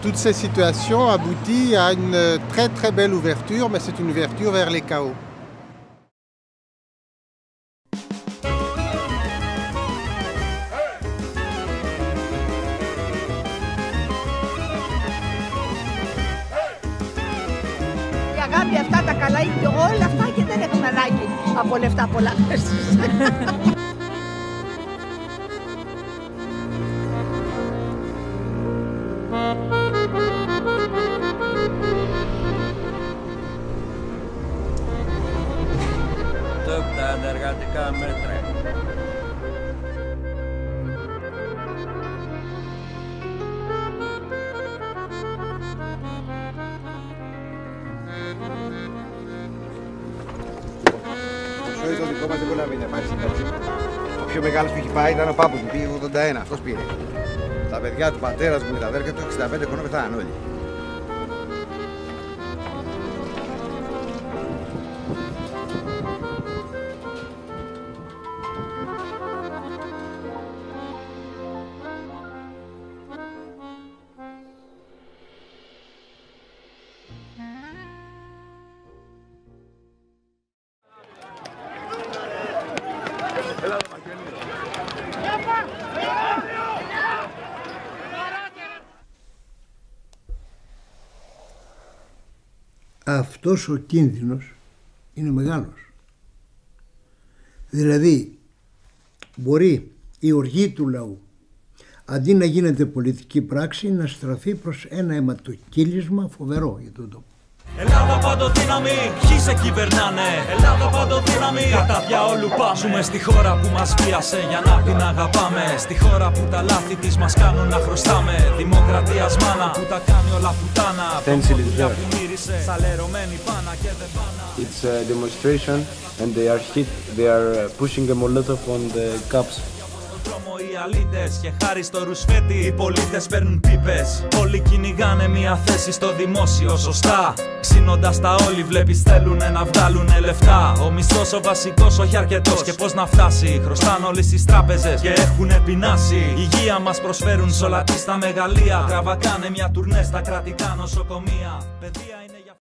Toutes ces situations aboutissent à une très très belle ouverture, mais c'est une ouverture vers les chaos. Η αγάπη αυτά, τα καλά και όλα αυτά και δεν έχουν ανάγκη από λεφτά πολλά. Τα ανεργατικά μέτρα. Το δικό μας δεν μπορεί να μην είναι έτσι. Ο πιο μεγάλος που έχει πάει ήταν ο πάππους μου, πήγε 81, αυτός πήρε. Τα παιδιά του πατέρας μου και τα αδέρφια του 65 χρόνια πεθάναν όλοι. Αυτός ο κίνδυνος είναι μεγάλος. Δηλαδή μπορεί η οργή του λαού αντί να γίνεται πολιτική πράξη να στραφεί προς ένα αιματοκύλισμα φοβερό για τον τόπο. Ελλάδα παντοδύναμη, ποιοι σε κυβερνάνε. Ελλάδα παντοδύναμη, κατά διαόλου πάμε. Ζούμε στη χώρα που μας βίασε για να την αγαπάμε. Στη χώρα που τα λάθη της μας κάνουν να χρωστάμε. Δημοκρατίας μάνα που τα κάνει όλα πουτάνα. Προμοδουλειά που μύρισε, σαλερωμένη πάνα και δεν πάνα. It's a demonstration and they are pushing a Molotov on the cops. Οι αλήτες και χάρη στο ρουσφέτη οι πολίτες παίρνουν πίπες. Όλοι κυνηγάνε μια θέση στο δημόσιο, σωστά. Ξύνοντας τα όλοι βλέπεις θέλουνε να βγάλουνε λεφτά. Ο μισθός ο βασικός όχι αρκετός και πώς να φτάσει. Χρωστάνε όλοι στις τράπεζες και έχουνε πεινάσει. Υγεία μας προσφέρουν σ' όλα τις τα μεγαλεία. Τραβακάνε μια τουρνέ στα κρατικά νοσοκομεία. Παιδεία